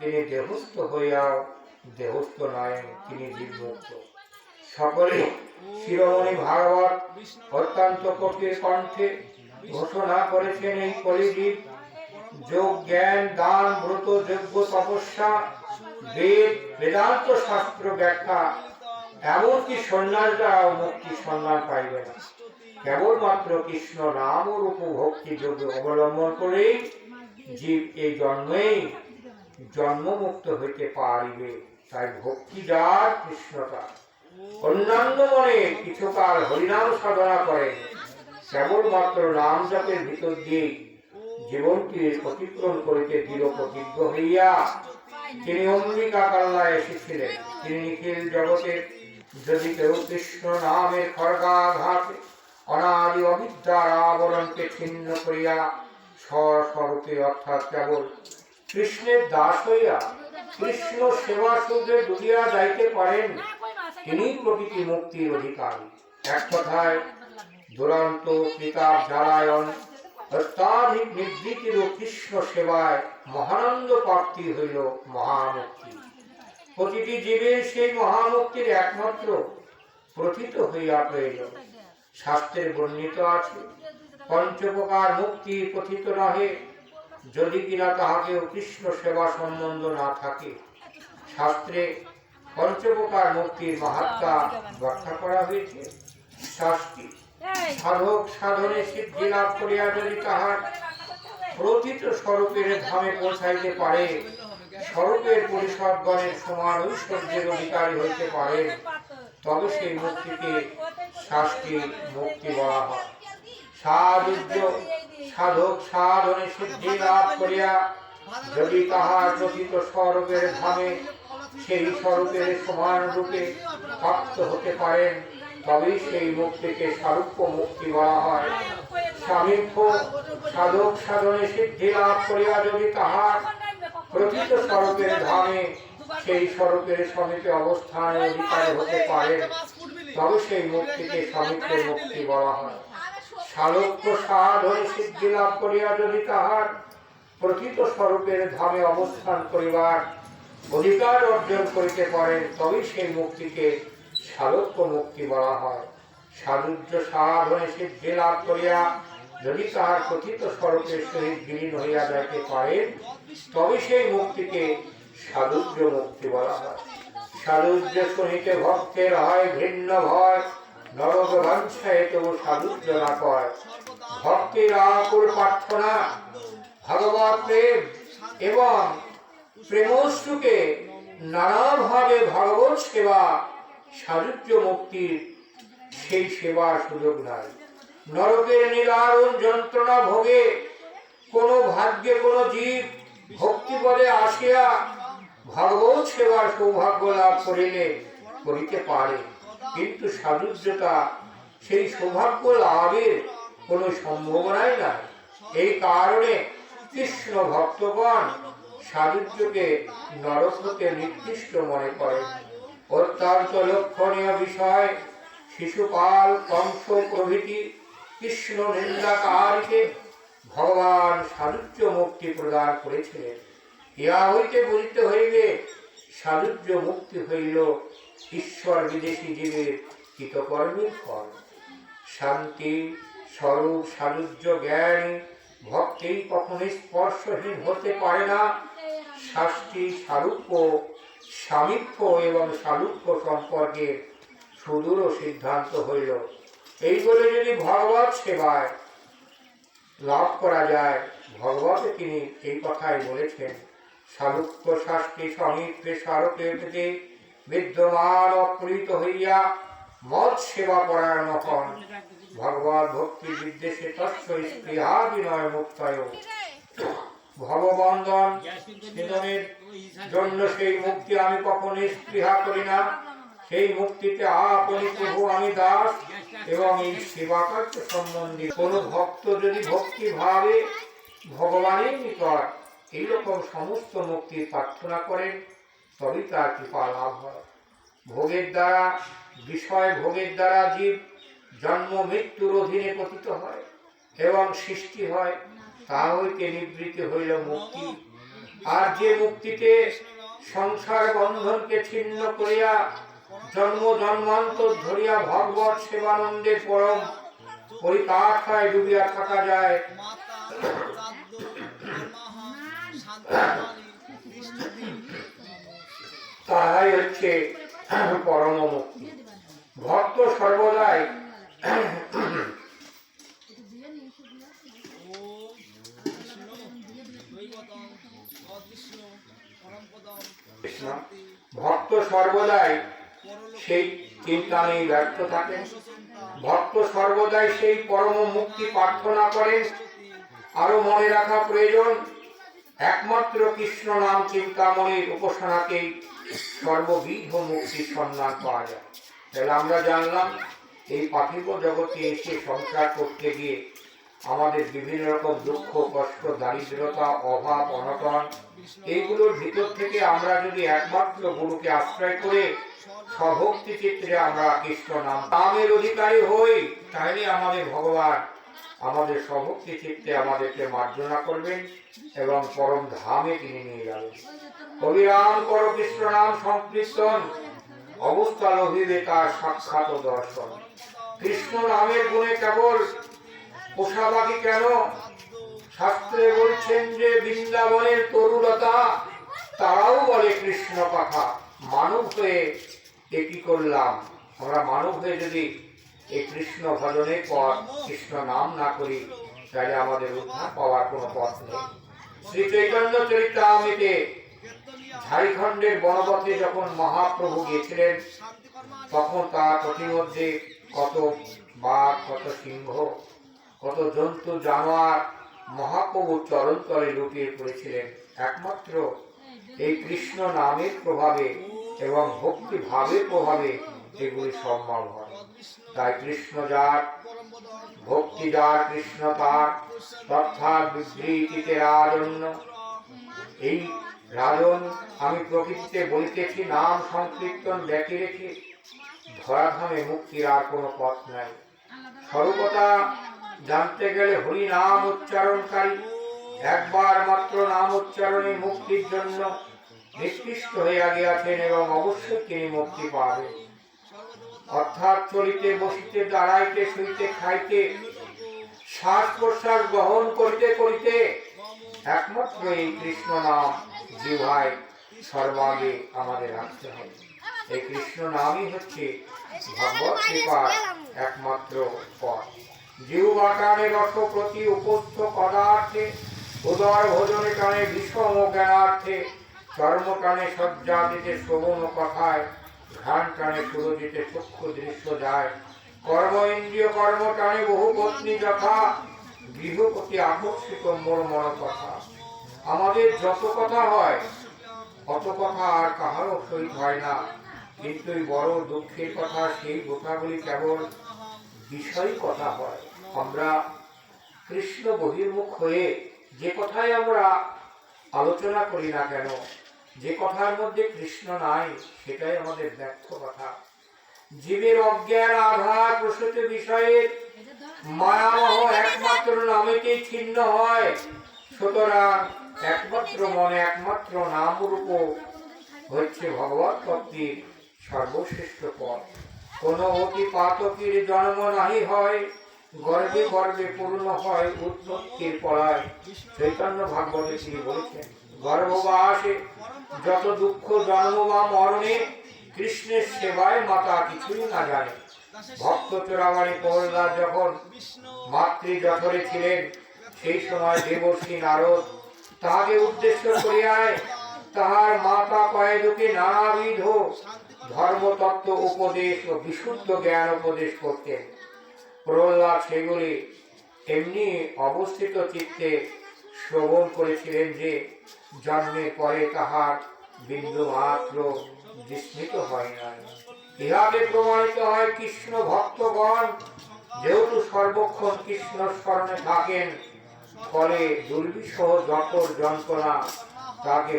তিনি দেহস্থ হইয়াও দেহস্থ নয়, তিনি জীবমুক্ত। সকলে শিরোমণি ভাগবত অত্যন্ত কঠিন কণ্ঠে ঘোষণা করেছেন, এই কলিযুগ যোগ জ্ঞান দান ব্রত যজ্ঞ তপস্যা বেদ বেদান্ত শাস্ত্র ব্যাখ্যা এমনকি সন্ন্যাসরাও মুক্তি সন্ধান পাইবে না। কেবলমাত্র কৃষ্ণ নাম ও রূপ ভক্তি যোগ্য অবলম্বন করেই জীব এই জন্মেই জন্মমুক্ত হইতে পারিবে। তাই ভক্তি যার কৃষ্ণ তার। অন্যান্য মনে কিছুকাল হরিনাম সাধনা করেন, কেবলমাত্র নাম জপের ভিতর দিয়ে জীবনকে অতিক্রম করিতে দৃঢ় প্রতিজ্ঞ হইয়া তিনি অম্বিকা কাল্লায় এসেছিলেন। তিনি নিখিল জগতের যদি কেউ কৃষ্ণ নামের খড়গাঘাত অনাদি অবিদ্যার আবরণকে ছিন্ন করিয়া স্বস্বরূপে অর্থাৎ কেবল কৃষ্ণের দাস হইয়া কৃষ্ণ সেবা সূত্রে ডুবিয়া যাইতে পারেন, তিনি প্রকৃতি মুক্তির অধিকারী। এক কথায় দুরন্ত পিতার জ্বালায়ন অত্যাধিক নিবৃত্তির কৃষ্ণ সেবায় মহানন্দ প্রাপ্তি হইল মহামুক্তি। প্রতিটি জীবের সেই মহামুক্তির একমাত্র প্রথিত হইয়া প্রয়োজন। শাস্ত্রে বর্ণিত আছে, পঞ্চপ্রকার মুক্তি প্রথিত নহে যদি কিনা তাহাকেও কৃষ্ণ সেবা সম্বন্ধ না থাকে। শাস্ত্রে পঞ্চপ্রকার মুক্তির মাহাত্ম্য ব্যাখ্যা করা হয়েছে। শাস্তি সাধক সাধনে সিদ্ধি লাভ করিয়া যদি তাহার প্রথিত স্বরূপের ধামে পৌঁছাইতে পারে, স্বরূপের পরিষদগণের সমান ঐশ্বর্যের অধিকারী হইতে পারে, তবে সেই মুক্তিকে শাস্তি মুক্তি বলা হয়। সাধক সাধনে সিদ্ধি লাভ করিয়া যদি তাহার প্রথিত স্বরূপের ধামে সেই স্বরূপের সমান রূপে প্রাপ্ত হতে পারেন, তবেই সেই মুক্তিকে স্বরূপ মুক্তি বলা হয়। সামীপ্য সাধক সাধনে সিদ্ধি লাভ করিয়া যদি তাহার প্রকৃত স্বরূপের ধামে সেই স্বরূপের সমীপে অবস্থানে অধিকারী হতে পারে, তবে সেই মুক্তিকে সামীপ্যের মুক্তি বলা হয়। সালোক্য সাধনে সিদ্ধি লাভ করিয়া যদি তাহার প্রকৃত স্বরূপের ধামে অবস্থান করিবার অধিকার অর্জন করিতে পারেন, তবেই সেই মুক্তিকে সালোক্য মুক্তি বলা হয়। সাধুর্য সাধনে সিদ্ধি লাভ করিয়া যদি তাহার কথিত স্বরূপের সহিত বিলীন হইয়া যাইতে পারেন, তবে সেই মুক্তিকে সাধুর্য মুক্তি বলা হয়। সাধুর্য শুনিতে ভক্তের হয় ভিন্ন ভয়, নরক বাঞ্ছায় তবু সাধুর্য না কয়। ভক্তির আকুল প্রার্থনা ভগবৎ প্রেম এবং প্রেমশ্রুকে নানাভাবে ভগবৎ সেবা সাধুর্য মুক্তির সেই সেবার সুযোগ নাই। নরকের নিদারুণ যন্ত্রণা ভোগে কোন ভাগ্যে কোন জীব ভক্তিপদে আসিয়া ভগবৎ সেবার সৌভাগ্য লাভ করিলে করিতে পারে, কিন্তু সাধুর্যতা সেই সৌভাগ্য লাভের কোন সম্ভাবনাই নাই। এই কারণে কৃষ্ণ ভক্তগণ সাধুর্যকে নরক হতে নিকৃষ্ট মনে করেন। অত্যন্ত লক্ষণীয় বিষয়, শিশুপাল কংস প্রভৃতি কৃষ্ণ নিন্দাকারীকে ভগবান সাধুর্য মুক্তি প্রদান করেছিলেন। ইহা হইতে বুঝিতে হইবে সাধুর্য মুক্তি হইল ঈশ্বর বিদেশী জীবের কৃতকর্মের ফল। শান্তি স্বরূপ সাধুর্য জ্ঞান ভক্তি কখনো স্পর্শহীন হতে পারে না। শাস্তি সারূপ্য সামীপ্য এবং সারূপ্য সম্পর্কে সুদূর সিদ্ধান্ত হইল। এই বলে যদি ভগবৎ সেবায় লাভ করা যায়, ভগবতে তিনি এই কথাই বলেছেন, সারূপ্য শাস্তি সমীপে স্বরূপে পেতে বিদ্যমান অপ্রীত হইয়া মত সেবা পরায়ণ হন। ভগবত ভক্তি বিদ্বেষে তস্য স্পৃহা বিনয় মুক্তায়। ভগবন্ধন নিধনের জন্য সেই মুক্তি আমি কখনো স্পৃহা করি না। সেই মুক্তিতে আপনি প্রভু আমি দাস এবং এই সেবা কার্য সম্বন্ধে কোন ভক্ত যদি ভক্তি ভাবে ভগবানের নিকট এইরকম সমস্ত মুক্তির প্রার্থনা করেন, তবেই তার কৃপা লাভ হয়। ভোগের দ্বারা বিষয় ভোগের দ্বারা জীব জন্ম মৃত্যুর অধীনে পতিত হয় এবং সৃষ্টি হয়, তা হইতে নিবৃত্তি হইল মুক্তি। আর যে মুক্তিতে সংসার বন্ধনকে ছিন্ন করিয়া জন্ম জন্মান্তর ধরিয়া ভগবত সেবানন্দের পরম পরিকাঠায় ডুবিয়া থাকা যায়, তাহাই হচ্ছে পরম মুক্তি। ভক্ত সর্বদাই ভক্ত সর্বদাই সেই চিন্তা নিয়ে ব্যর্থ থাকেন। ভক্ত সর্বদাই সেই পরম মুক্তি প্রার্থনা করেন। আরো মনে রাখা প্রয়োজন, একমাত্র কৃষ্ণ নাম চিন্তামণির উপাসনাকেই সর্ববিধ মুক্তির সন্ধান পাওয়া যায়। তাহলে আমরা জানলাম এই পার্থিব জগতে এসে সংসার করতে গিয়ে আমাদের বিভিন্ন রকম দুঃখ কষ্ট, দারিদ্রতা, অভাব, অনটন, এইগুলোর ভিতর থেকে আমরা যদি একমাত্র গুরুকে আশ্রয় করে স্বভক্তি চিত্রে আমরা কৃষ্ণ নামের অধিকারী হই, তাহলে আমাদের ভগবান আমাদের স্বভক্তি চিত্তে আমাদেরকে মার্জনা করবেন এবং পরম ধামে তিনি নিয়ে যাবেন। অবিরাম কর কৃষ্ণ নাম সংকীর্তন, অবস্থা লভিবে তার সাক্ষাৎ দর্শন। কৃষ্ণ নামের গুণে কেবল পোষাবাকি কেন, শাস্ত্রে বলছেন যে বৃন্দাবনের তরুলতা তারাও বলে কৃষ্ণ কথা। মানব হয়ে কি করলাম আমরা? মানব হয়ে যদি এই কৃষ্ণ ভজনের পর কৃষ্ণ নাম না করি, তাহলে আমাদের উদ্ধার পাওয়ার কোনো পথ নেই। শ্রী চৈতন্য চরিতামৃতে ঝাড়খণ্ডের বনপথে যখন মহাপ্রভু গিয়েছিলেন, তখন তার প্রতিমধ্যে কত বাঘ, কত সিংহ, কত জন্তু জানোয়ার মহাপ্রভুর চরণ তলে লুটিয়ে পড়েছিলেন। একমাত্র এই কৃষ্ণ নামের প্রভাবে এবং ভক্তি ভাবের প্রভাবে এগুলি সম্ভব হয়। তাই কৃষ্ণ যার, ভক্তি যার, কৃষ্ণ তার, তথাৎ বিবৃতিতে রাজন্য। এই রাজন আমি প্রকৃতিতে বলিতেছি, নাম সংকীর্তন ব্যতি রেখে ধরাধামে মুক্তির আর কোনো পথ নাই। স্বরূপতা জানতে গেলে হরি নাম উচ্চারণকারী একবার মাত্র নাম উচ্চারণে মুক্তির জন্য নিষ্কৃষ্ট হইয়া গিয়াছেন এবং অবশ্যই তিনি মুক্তি পাবেন। অর্থাৎ চলিতে, বসিতে, দাঁড়াইতে, শুইতে, খাইতে, শ্বাস প্রশ্বাস গ্রহণ করিতে করিতে একমাত্র এই কৃষ্ণ নাম জিহ্বায় সর্বাগে আমাদের রাখতে হবে। এই কৃষ্ণ নামই হচ্ছে ভগবত কৃপার একমাত্র পথ। জিহ্বা টানে রস প্রতি উপস্থ পদার্থে, উদর ভোজনে টানে বিষম জ্ঞানার্থে, চর্ম টানে সজ্জা দিতে শ্রবণ কথায়, ঘ্রাণ টানে সুরজিতে চক্ষু দৃশ্য যায়, কর্ম ইন্দ্রিয় কর্ম টানে বহু পত্নী যথা, গৃহপতি আকর্ষিত মোর মন কথা। আমাদের যত কথা হয় অত কথা আর কাহারও সহিত হয় না, কিন্তু এই বড় দুঃখের কথা, সেই কথাগুলি কেবল বিষয় কথা হয়। আমরা কৃষ্ণ বহির্মুখ হয়ে যে কথাই আমরা আলোচনা করি না কেন, যে কথার মধ্যে কৃষ্ণ নাই, সেটাই আমাদের ব্যর্থ কথা। জীবের অজ্ঞান আধার প্রসূত বিষয়ের মায়ামহ একমাত্র নামেতেই ছিন্ন হয়। সুতরাং একমাত্র মনে একমাত্র নাম রূপ হচ্ছে ভগবত ভক্তির সর্বশ্রেষ্ঠ পথ। কোন অতি পাতকের জন্ম নাহি হয়, গর্বে গর্বে পূর্ণ হয় উৎপত্তির পরায়। চৈতন্য ভাগবতে তিনি বলেছেন, গর্ভবাসে যত দুঃখ জন্ম বা মরণে, কৃষ্ণের সেবায় মাতা কিছুই না জানে। ভক্ত চোরাবাড়ি প্রহ্লাদ যখন মাতৃ জঠরে ছিলেন, সেই সময় দেবর্ষি নারদ তাহাকে উদ্দেশ্য করিয়ায় তাহার মাতা কয়েদকে নানাবিধ ধর্মতত্ত্ব উপদেশ ও বিশুদ্ধ জ্ঞান উপদেশ করতেন। প্রহ্লাদ সেগুলি এমনি অবস্থিত চিত্তে শ্রবণ করেছিলেন যে জন্মের পরে তাহার বিন্দু মাত্র বিস্মিত হয় নাই। ইহাতে প্রমাণিত হয় কৃষ্ণ ভক্তগণ যেহেতু সর্বক্ষণ কৃষ্ণ স্মরণে থাকেন, ফলে দুর্বিষহ জঠর যন্ত্রণা তাকে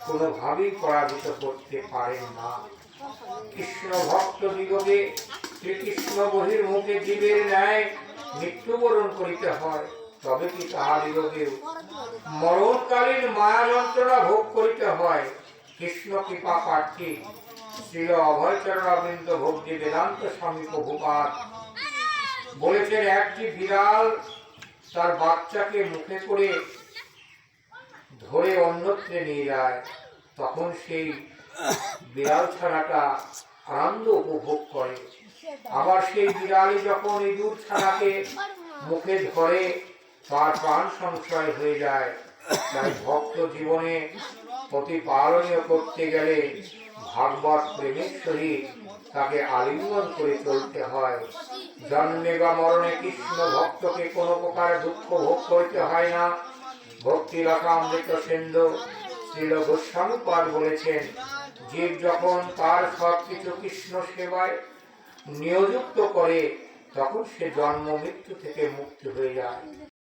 কোনোভাবেই পরাজিত করতে পারেন না। কৃষ্ণ ভক্ত দিগকে শ্রীকৃষ্ণ বহির্মুখে জীবের ন্যায় মৃত্যুবরণ করিতে হয়। তবে কি তাহাদিগকেও মরণকালীন মায়া যন্ত্রণা ভোগ করিতে হয়। কৃষ্ণ কৃপা প্রার্থী শ্রীল অভয়চরণাবৃন্দ ভক্তি বেদান্ত স্বামী প্রভুপাদ বলেছেন, একটি বিড়াল তার বাচ্চাকে মুখে করে ধরে অন্যত্রে নিয়ে যায়, তখন সেই বিড়াল ছানাটা আনন্দ উপভোগ করে। আবার সেই বিড়ালই যখন ইঁদুর ছানাকে মুখে ধরে তার প্রাণ সংশয় হয়ে যায়। তাই ভক্ত জীবনে প্রতিপালনীয় করতে গেলে ভাগবত প্রেমের সহিত তাকে আলিঙ্গন করে চলতে হয়। জন্মে বা মরণে কৃষ্ণ ভক্তকে কোনো প্রকার দুঃখ ভোগ করতে হয় না। ভক্তি রসামৃত সিন্ধু শ্রীল গোস্বামীপাদ বলেছেন, জীব যখন তার সবকিছু কৃষ্ণ সেবায় নিয়োজিত করে তখন সে জন্ম মৃত্যু থেকে মুক্ত হয়ে যায়।